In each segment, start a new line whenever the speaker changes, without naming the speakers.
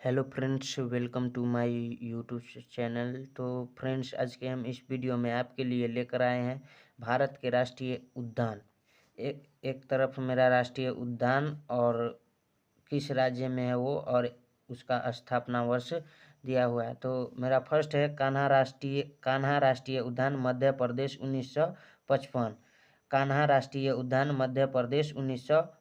Hello friends, welcome to my YouTube channel. तो friends, आज के हम इस वीडियो में आपके लिए लेकर आए हैं भारत के राष्ट्रीय उद्यान। एक तरफ मेरा राष्ट्रीय उद्यान और किस राज्य में है वो और उसका स्थापना वर्ष दिया हुआ है। तो मेरा फर्स्ट है कान्हा राष्ट्रीय उद्यान मध्य प्रदेश 1955। कान्हा राष्ट्रीय उद्यान मध्य प्रदेश 1955।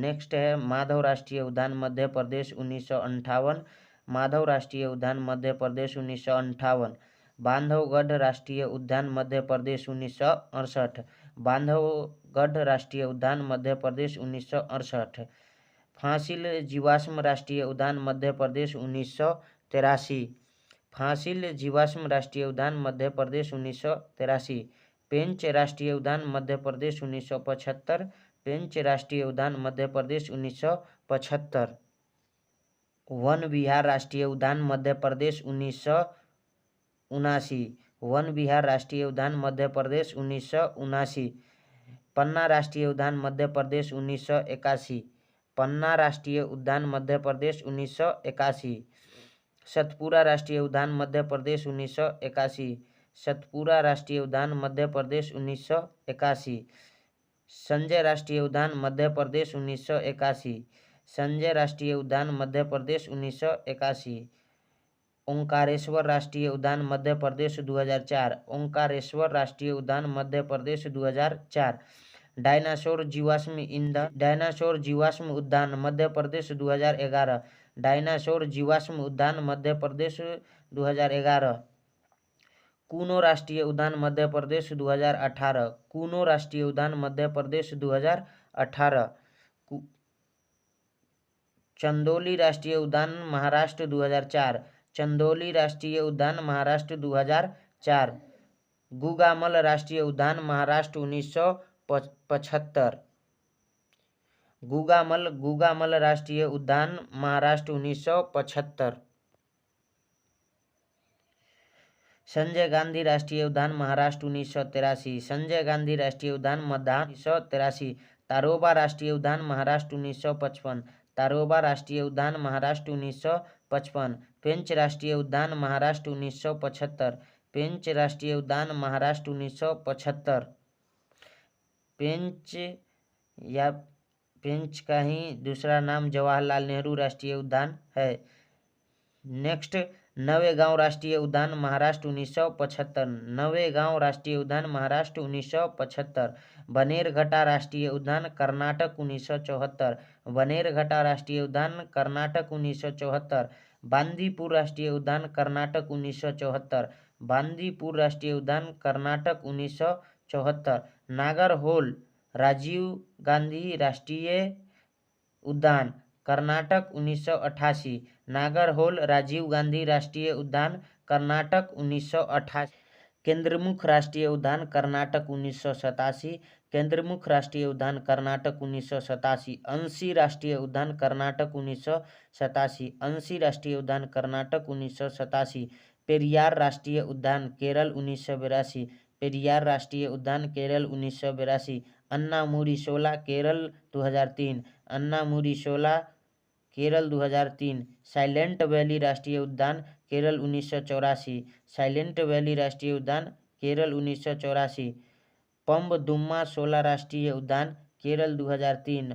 नेक्स्ट है माधव राष्ट्रीय उद्यान मध्य प्रदेश 1958। माधव राष्ट्रीय उद्यान मध्य प्रदेश 1958। बांधवगढ़ राष्ट्रीय उद्यान मध्य प्रदेश 1968। बांधवगढ़ राष्ट्रीय उद्यान मध्य प्रदेश 1968। फासिल जीवाश्म राष्ट्रीय उद्यान मध्य प्रदेश 1983। फासिल जीवाश्म राष्ट्रीय उद्यान मध्य प्रदेश 1983। पेंच राष्ट्रीय उद्यान मध्य प्रदेश 1975। पेंच राष्ट्रीय उद्यान मध्य प्रदेश 1975। वन विहार राष्ट्रीय उद्यान मध्य प्रदेश 1979। वन विहार राष्ट्रीय उद्यान मध्य प्रदेश 1979। पन्ना राष्ट्रीय उद्यान मध्य प्रदेश 1981। पन्ना राष्ट्रीय उद्यान मध्य प्रदेश 1981। सतपुरा राष्ट्रीय उद्यान मध्य प्रदेश 1981। सतपुरा राष्ट्रीय उद्यान मध्य प्रदेश 1981। संजय राष्ट्रीय उद्यान मध्य प्रदेश 1981। संजय राष्ट्रीय उद्यान मध्य प्रदेश 1981। ओंकारेश्वर राष्ट्रीय उद्यान मध्य प्रदेश 2004। ओंकारेश्वर राष्ट्रीय उद्यान मध्य प्रदेश 2004। डायनासोर जीवाश्म उद्यान मध्य प्रदेश 2011। डायनासोर जीवाश्म उद्यान मध्य प्रदेश 2011। कूनो राष्ट्रीय उद्यान मध्य प्रदेश 2018। कूनो राष्ट्रीय उद्यान मध्य प्रदेश 2018। चंदोली राष्ट्रीय उद्यान महाराष्ट्र 2004। चंदोली राष्ट्रीय उद्यान महाराष्ट्र 2004। गुगामल राष्ट्रीय उद्यान महाराष्ट्र 1975। गुगामल राष्ट्रीय उद्यान महाराष्ट्र 1975। संजय गांधी राष्ट्रीय उद्यान महाराष्ट्र 1983। संजय गांधी राष्ट्रीय उद्यान महाराष्ट्र 1983। तारोबा राष्ट्रीय उद्यान महाराष्ट्र 1955। तारोबा राष्ट्रीय उद्यान महाराष्ट्र 1955। पेंच राष्ट्रीय उद्यान महाराष्ट्र 1975। पेंच राष्ट्रीय उद्यान महाराष्ट्र 1975। पेंच का ही दूसरा नाम जवाहरलाल नेहरू राष्ट्रीय उद्यान है। नेक्स्ट, नवेगांव राष्ट्रीय उद्यान महाराष्ट्र 1975। नवेगांव राष्ट्रीय उद्यान महाराष्ट्र 1975। बनेरघट्टा राष्ट्रीय उद्यान कर्नाटक 1974। बनेरघट्टा राष्ट्रीय उद्यान कर्नाटक 1974। बांदीपुर राष्ट्रीय उद्यान कर्नाटक 1974। बांदीपुर राष्ट्रीय उद्यान कर्नाटक 1974। नागरहोल राजीव गांधी राष्ट्रीय उद्यान कर्नाटक 1988। नागरहोल राजीव गांधी राष्ट्रीय उद्यान कर्नाटक 1988। केंद्रमुख राष्ट्रीय उद्यान कर्नाटक 1987। केंद्रमुख राष्ट्रीय उद्यान कर्नाटक 1987। अंशी राष्ट्रीय उद्यान कर्नाटक 1987। अंशी राष्ट्रीय उद्यान कर्नाटक 1987। पेरियार राष्ट्रीय उद्यान केरल 1982। पेरियार राष्ट्रीय उद्यान केरल 1982। अन्नामुरी शोला केरल 2003। अन्नामुरी शोला केरल 2003। साइलेंट वैली राष्ट्रीय उद्यान केरल 1984। साइलेंट वैली राष्ट्रीय उद्यान केरल 1984। पम्बदुम्मा शोला राष्ट्रीय उद्यान केरल 2003।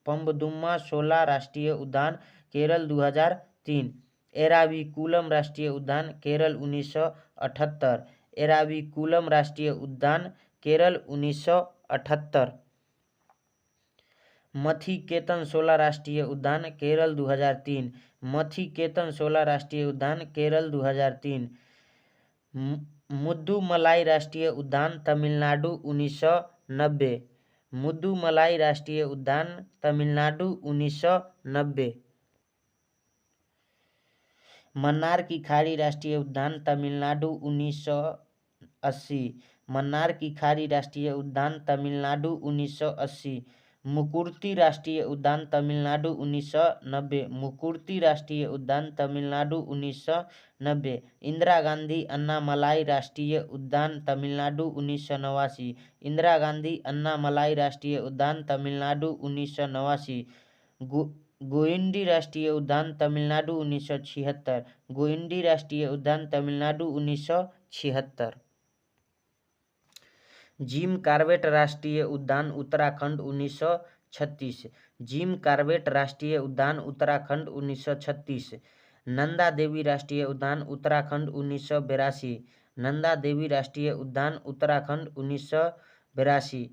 पम्बदुम्मा शोला राष्ट्रीय उद्यान केरल 2003। एराविकुलम राष्ट्रीय उद्यान केरल 1978। एराविकुलम राष्ट्रीय उद्यान केरल 1978। मथिकेतन शोला राष्ट्रीय उद्यान केरल 2003। मथिकेतन शोला राष्ट्रीय उद्यान केरल 2003। मुद्दुमलाई राष्ट्रीय उद्यान तमिलनाडु 1990। मुद्दुमलाई राष्ट्रीय उद्यान तमिलनाडु 1990। मन्नार की खाड़ी राष्ट्रीय उद्यान तमिलनाडु 1980। मन्नार की खाड़ी राष्ट्रीय उद्यान तमिलनाडु 1980। मुकुर्ती राष्ट्रीय उद्यान तमिलनाडु 1990। मुकुर्ती राष्ट्रीय उद्यान तमिलनाडु 1990। इंदिरा गांधी अन्नामलाई राष्ट्रीय उद्यान तमिलनाडु 1989। इंदिरा गांधी अन्नामलाई राष्ट्रीय उद्यान तमिलनाडु 1989। गोइंडी राष्ट्रीय उद्यान तमिलनाडु 1976। गोइंडी राष्ट्रीय उद्यान तमिलनाडु 1976। जिम कॉर्बेट राष्ट्रीय उद्यान उत्तराखंड 1936। जिम कॉर्बेट राष्ट्रीय उद्यान उत्तराखंड 1936। नंदा देवी राष्ट्रीय उद्यान उत्तराखंड 1982। नंदा देवी राष्ट्रीय उद्यान उत्तराखंड 1982।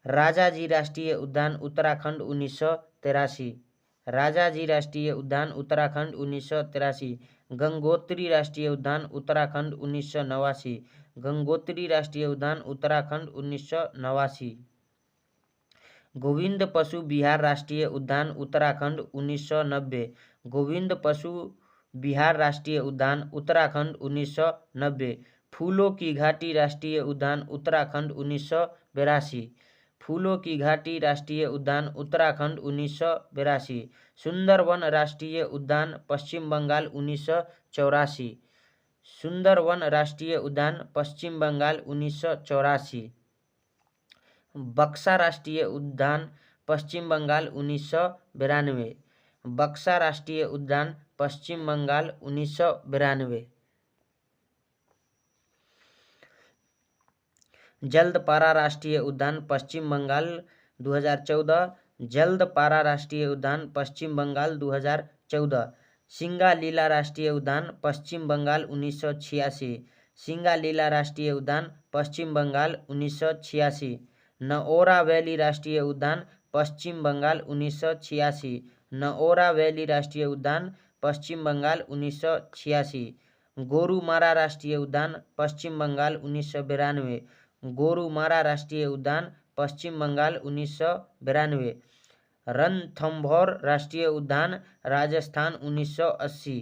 राजाजी राष्ट्रीय उद्यान उत्तराखंड 1983। राजाजी राष्ट्रीय उद्यान उत्तराखंड 1983। गंगोत्री राष्ट्रीय उद्यान उत्तराखंड 1989। गंगोत्री राष्ट्रीय उद्यान उत्तराखंड 1989। गोविंद पशु विहार राष्ट्रीय उद्यान उत्तराखंड 1990। गोविंद पशु विहार राष्ट्रीय उद्यान उत्तराखंड 1990। फूलों की घाटी राष्ट्रीय उद्यान उत्तराखंड 1982। फूलों की घाटी राष्ट्रीय उद्यान उत्तराखंड 1982। सुंदरवन राष्ट्रीय उद्यान पश्चिम बंगाल 1984। सुंदरवन राष्ट्रीय उद्यान पश्चिम बंगाल 1984। बक्सा राष्ट्रीय उद्यान पश्चिम बंगाल 1992। बक्सा राष्ट्रीय उद्यान पश्चिम बंगाल 1992। जल्दपारा राष्ट्रीय उद्यान पश्चिम बंगाल 2014। जल्दपारा राष्ट्रीय उद्यान पश्चिम बंगाल 2014। सिंगालीला राष्ट्रीय उद्यान पश्चिम बंगाल 1986। सिंगालीला राष्ट्रीय उद्यान पश्चिम बंगाल 1986। नओरा वैली राष्ट्रीय उद्यान पश्चिम बंगाल 1986। नओरा वैली राष्ट्रीय उद्यान पश्चिम बंगाल 1986। गोरुमारा राष्ट्रीय उद्यान पश्चिम बंगाल 1992। गोरुमारा राष्ट्रीय उद्यान पश्चिम बंगाल 1992। रणथंभौर राष्ट्रीय उद्यान राजस्थान 1980।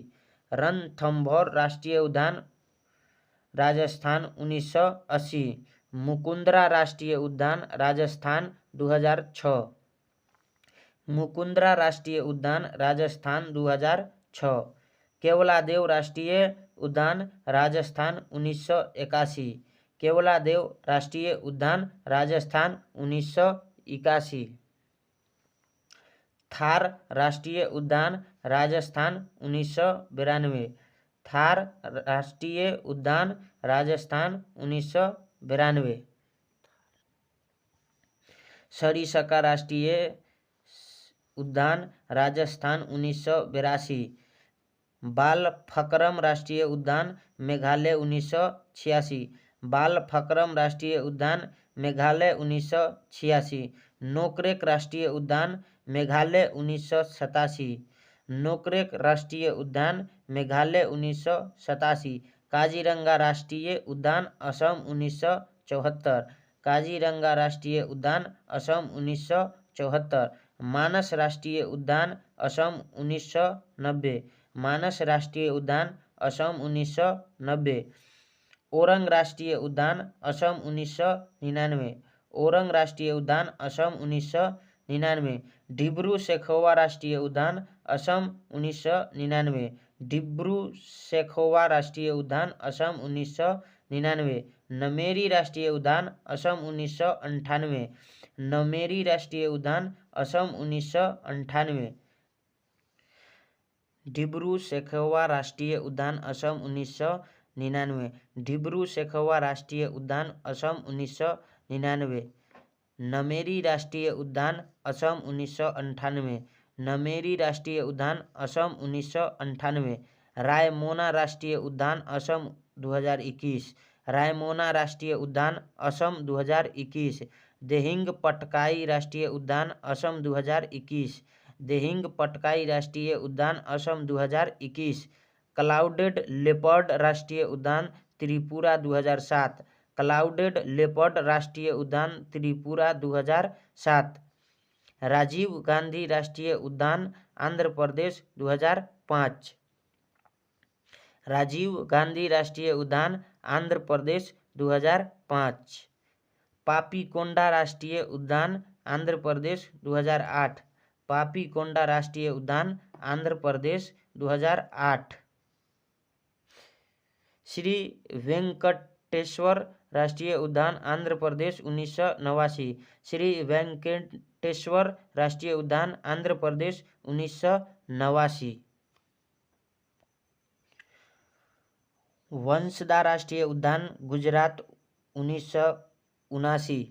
रणथंभौर राष्ट्रीय उद्यान राजस्थान 1980। मुकुंदरा राष्ट्रीय उद्यान राजस्थान 2006। मुकुंदरा राष्ट्रीय उद्यान राजस्थान 2006। केवलादेव राष्ट्रीय उद्यान राजस्थान 1981। केवलादेव राष्ट्रीय उद्यान राजस्थान 1981। थार राष्ट्रीय उद्यान राजस्थान 1992। थार राष्ट्रीय उद्यान राजस्थान 1992। सरिस्का राष्ट्रीय उद्यान राजस्थान 1982। बालफक्रम राष्ट्रीय उद्यान मेघालय 1986। बालफक्रम राष्ट्रीय उद्यान मेघालय 1986। नोकरेक राष्ट्रीय उद्यान मेघालय 1987। नोकरेक राष्ट्रीय उद्यान मेघालय 1987। काजीरंगा राष्ट्रीय उद्यान असम 1974। काजीरंगा राष्ट्रीय उद्यान असम 1974। मानस राष्ट्रीय उद्यान असम 1990। मानस राष्ट्रीय उद्यान असम 1990। ओरंग राष्ट्रीय उद्यान असम 1999। ओरंग राष्ट्रीय उद्यान असम 1999। डिब्रू सैखोवा राष्ट्रीय उद्यान असम 1999। डिब्रू सैखोवा राष्ट्रीय उद्यान असम 1999। नमेरी राष्ट्रीय उद्यान असम 1998। नमेरी राष्ट्रीय उद्यान असम 1998। डिब्रू सैखोवा राष्ट्रीय उद्यान असम 1999। डिब्रू सैखोवा राष्ट्रीय उद्यान असम 1999। नमेरी राष्ट्रीय उद्यान असम 1998। नमेरी राष्ट्रीय उद्यान असम 1998। रायमोना राष्ट्रीय उद्यान असम 2021। रायमोना राष्ट्रीय उद्यान असम 2021। दिहिंग पटकाई राष्ट्रीय उद्यान असम 2021। दिहिंग पटकाई राष्ट्रीय उद्यान असम 2021। क्लाउडेड लेपर्ड राष्ट्रीय उद्यान त्रिपुरा 2007। क्लाउडेड लेपर्ड राष्ट्रीय उद्यान त्रिपुरा 2007। राजीव गांधी राष्ट्रीय उद्यान आंध्र प्रदेश 2005। राजीव गांधी राष्ट्रीय उद्यान आंध्र प्रदेश 2005। पापीकोंडा राष्ट्रीय उद्यान आंध्र प्रदेश 2008। पापीकोंडा राष्ट्रीय उद्यान आंध्र प्रदेश 2008। श्री वेंकटेश्वर राष्ट्रीय उद्यान आंध्र प्रदेश 1989। श्री वेंकटेश्वर वेंकटेश्वर राष्ट्रीय उद्यान आंध्र प्रदेश 1989। वंसदा राष्ट्रीय उद्यान गुजरात 1979।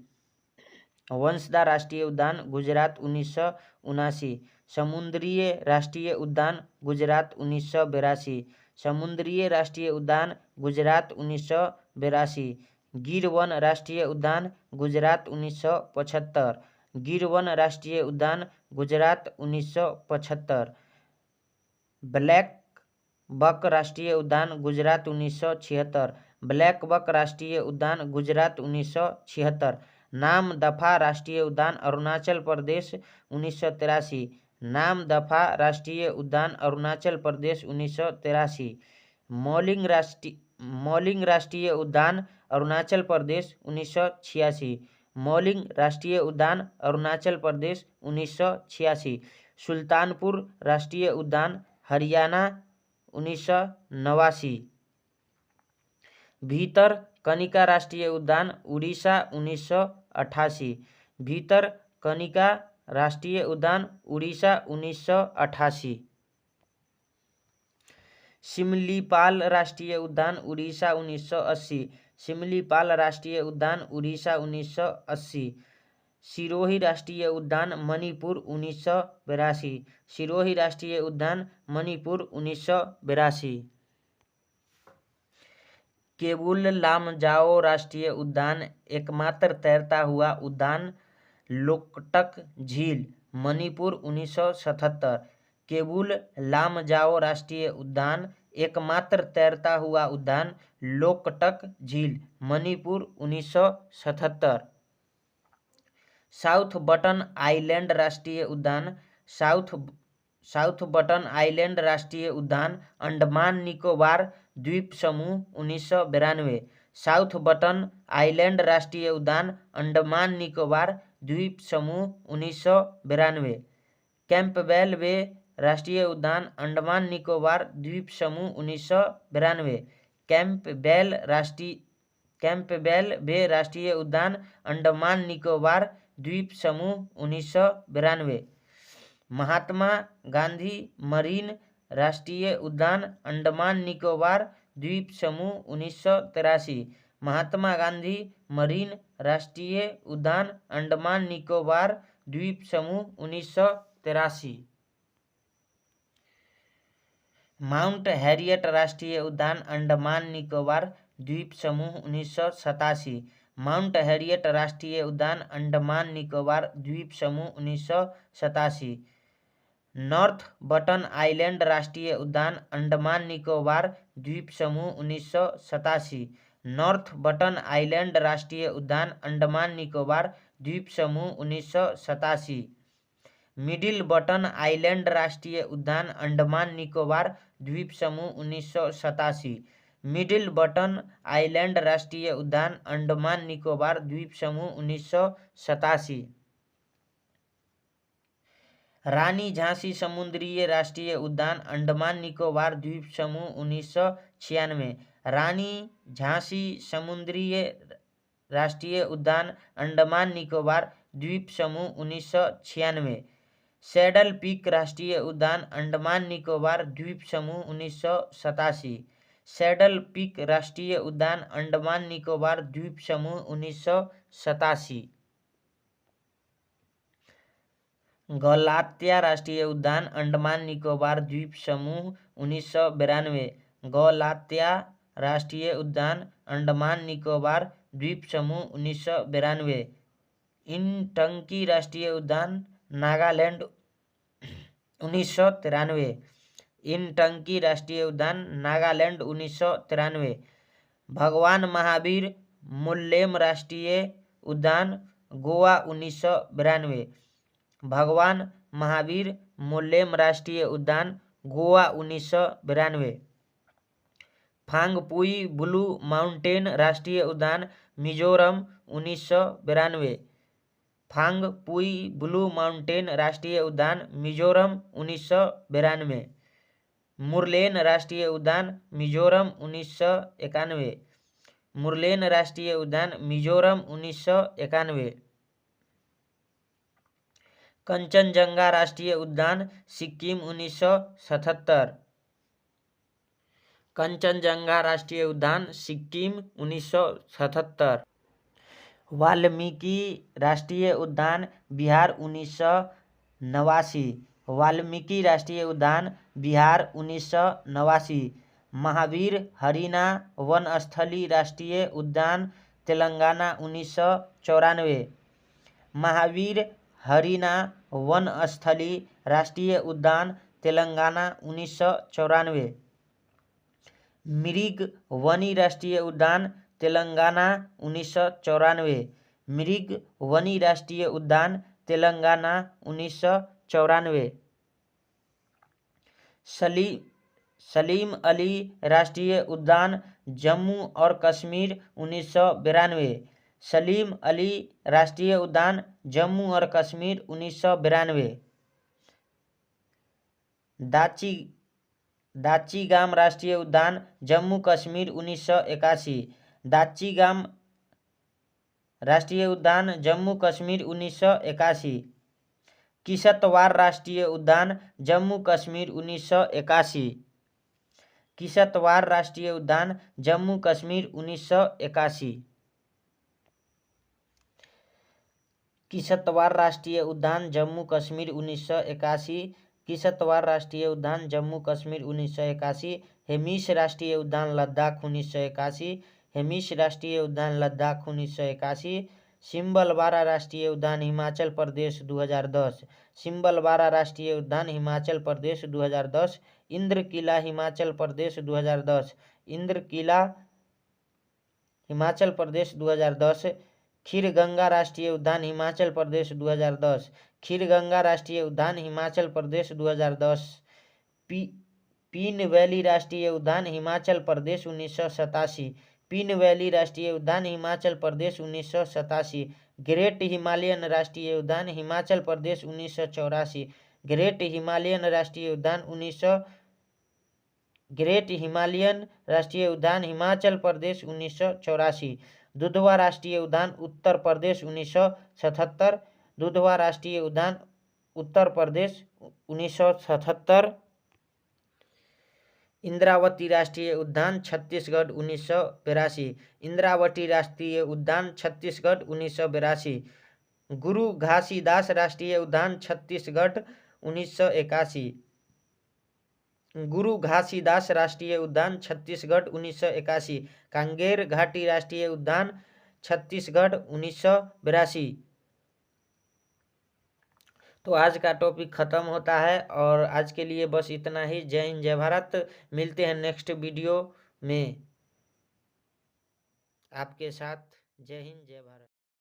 वंसदा राष्ट्रीय उद्यान गुजरात 1979। समुद्रीय राष्ट्रीय उद्यान गुजरात 1982। समुद्रीय राष्ट्रीय उद्यान गुजरात 1982। गिर वन राष्ट्रीय उद्यान गुजरात 1975। गिर वन राष्ट्रीय उद्यान गुजरात 1975। ब्लैक बक राष्ट्रीय उद्यान गुजरात 1976। ब्लैक बक राष्ट्रीय उद्यान गुजरात 1976। नाम दफा राष्ट्रीय उद्यान अरुणाचल प्रदेश 1983। नाम दफा राष्ट्रीय उद्यान अरुणाचल प्रदेश 1983। मौलिंग राष्ट्रीय उद्यान अरुणाचल प्रदेश 1986। मौलिंग राष्ट्रीय उद्यान अरुणाचल प्रदेश 1986। सुल्तानपुर राष्ट्रीय उद्यान हरियाणा 1989। भीतर कनिका राष्ट्रीय उद्यान उड़ीसा 1988। भीतर कनिका राष्ट्रीय उद्यान उड़ीसा 1988। सिमलीपाल राष्ट्रीय उद्यान उड़ीसा 1980। सिमलीपाल राष्ट्रीय उद्यान उड़ीसा 1980। सिरोही राष्ट्रीय उद्यान मणिपुर 1982। सिरोही राष्ट्रीय उद्यान मणिपुर 1982। केबुल लामजाओ राष्ट्रीय उद्यान एकमात्र तैरता हुआ उद्यान लोकटक झील मणिपुर 1977। केबुल लामजाओ राष्ट्रीय उद्यान एकमात्र तैरता हुआ उद्यान लोकटक झील मणिपुर 1977। साउथ बटन आइलैंड राष्ट्रीय उद्यान साउथ बटन आइलैंड राष्ट्रीय उद्यान अंडमान निकोबार द्वीप समूह 1992। साउथ बटन आइलैंड राष्ट्रीय उद्यान अंडमान निकोबार द्वीप समूह 1992। कैंपबेल बे राष्ट्रीय उद्यान अंडमान निकोबार द्वीप समूह 1992। कैंपबेल बे राष्ट्रीय उद्यान अंडमान निकोबार द्वीप समूह 1992। महात्मा गांधी मरीन राष्ट्रीय उद्यान अंडमान निकोबार द्वीप समूह 1983। महात्मा गांधी मरीन राष्ट्रीय उद्यान अंडमान निकोबार द्वीप समूह 1983। माउंट हैरियट राष्ट्रीय उद्यान अंडमान निकोबार द्वीप समूह 1987। माउंट हैरियट राष्ट्रीय उद्यान अंडमान निकोबार द्वीप समूह 1987। नॉर्थ बटन आइलैंड राष्ट्रीय उद्यान अंडमान निकोबार द्वीप समूह 1987। नॉर्थ बटन आइलैंड राष्ट्रीय उद्यान अंडमान निकोबार द्वीप समूह 1987। मिडिल बटन आइलैंड राष्ट्रीय उद्यान अंडमान निकोबार द्वीप समूह 1987। मिडिल बटन आइलैंड राष्ट्रीय उद्यान अंडमान निकोबार द्वीप समूह 1987। रानी झांसी समुद्रीय राष्ट्रीय उद्यान अंडमान निकोबार द्वीप समूह 1996। रानी झांसी समुद्रीय राष्ट्रीय उद्यान अंडमान निकोबार द्वीप समूह 1996। सैडल पीक राष्ट्रीय उद्यान अंडमान निकोबार द्वीप समूह 1987। सैडल पीक राष्ट्रीय उद्यान अंडमान निकोबार द्वीप समूह 1987। गौलात्या राष्ट्रीय उद्यान अंडमान निकोबार द्वीप समूह 1992। गौलात्या राष्ट्रीय उद्यान अंडमान निकोबार द्वीप समूह 1992। इनटंकी राष्ट्रीय उद्यान नागालैंड 1993। इनटंकी राष्ट्रीय उद्यान नागालैंड 1993। भगवान महावीर मोल्लेम राष्ट्रीय उद्यान गोवा 1992। भगवान महावीर मोल्लेम राष्ट्रीय उद्यान गोवा 1992। फांगपुई ब्लू माउंटेन राष्ट्रीय उद्यान मिजोरम 1992। फांगपुई ब्लू माउंटेन राष्ट्रीय उद्यान मिजोरम 1992। मुरलेन राष्ट्रीय उद्यान मिजोरम 1991। मुरलेन राष्ट्रीय उद्यान मिजोरम 1991। कंचनजंगा राष्ट्रीय उद्यान सिक्किम 1977। कंचनजंगा राष्ट्रीय उद्यान सिक्किम 1977। वाल्मीकि राष्ट्रीय उद्यान बिहार 1989। वाल्मीकि राष्ट्रीय उद्यान बिहार 1989। महावीर हरीना वनस्थली राष्ट्रीय उद्यान तेलंगाना 1994। महावीर हरीना वनस्थली राष्ट्रीय उद्यान तेलंगाना 1994। मृग वनी राष्ट्रीय उद्यान तेलंगाना 1994। मृग वनी राष्ट्रीय उद्यान तेलंगाना 1994। सलीम अली राष्ट्रीय उद्यान जम्मू और कश्मीर 1992। सलीम अली राष्ट्रीय उद्यान जम्मू और कश्मीर 1992। दाचीगाम राष्ट्रीय उद्यान जम्मू कश्मीर 1981। दाचीगाम राष्ट्रीय उद्यान जम्मू कश्मीर 1981। किश्तवाड़ राष्ट्रीय उद्यान जम्मू कश्मीर 1981। किश्तवाड़ राष्ट्रीय उद्यान जम्मू कश्मीर 1981। किश्तवाड़ राष्ट्रीय उद्यान जम्मू कश्मीर 1981। किश्तवाड़ राष्ट्रीय उद्यान जम्मू कश्मीर 1981। हेमिस राष्ट्रीय उद्यान लद्दाख 1981। हेमिस राष्ट्रीय उद्यान लद्दाख 1981। सिम्बलवारा राष्ट्रीय उद्यान हिमाचल प्रदेश 2010। सिम्बलवारा राष्ट्रीय उद्यान हिमाचल प्रदेश 2010। इंद्र किला हिमाचल प्रदेश 2010। इंद्र किला हिमाचल प्रदेश 2010। खीरगंगा राष्ट्रीय उद्यान हिमाचल प्रदेश 2010। खीरगंगा राष्ट्रीय उद्यान हिमाचल प्रदेश 2010। पीन वैली राष्ट्रीय उद्यान हिमाचल प्रदेश 1987। पीन वैली राष्ट्रीय उद्यान हिमाचल प्रदेश 1987। ग्रेट हिमालयन राष्ट्रीय उद्यान हिमाचल प्रदेश 1984। ग्रेट हिमालयन राष्ट्रीय उद्यान ग्रेट हिमालयन राष्ट्रीय उद्यान हिमाचल प्रदेश 1984। दुधवा राष्ट्रीय उद्यान उत्तर प्रदेश 1977। दुधवा राष्ट्रीय उद्यान उत्तर प्रदेश 1977। इंद्रावती राष्ट्रीय उद्यान छत्तीसगढ़ 1982। इंद्रावती राष्ट्रीय उद्यान छत्तीसगढ़ 1982। गुरु घासीदास राष्ट्रीय उद्यान छत्तीसगढ़ 1981। गुरु घासीदास राष्ट्रीय उद्यान छत्तीसगढ़ 1981। कांगेर घाटी राष्ट्रीय उद्यान छत्तीसगढ़ 1982। तो आज का टॉपिक ख़त्म होता है और आज के लिए बस इतना ही। जय हिंद जय भारत। मिलते हैं नेक्स्ट वीडियो में आपके साथ। जय हिंद जय भारत।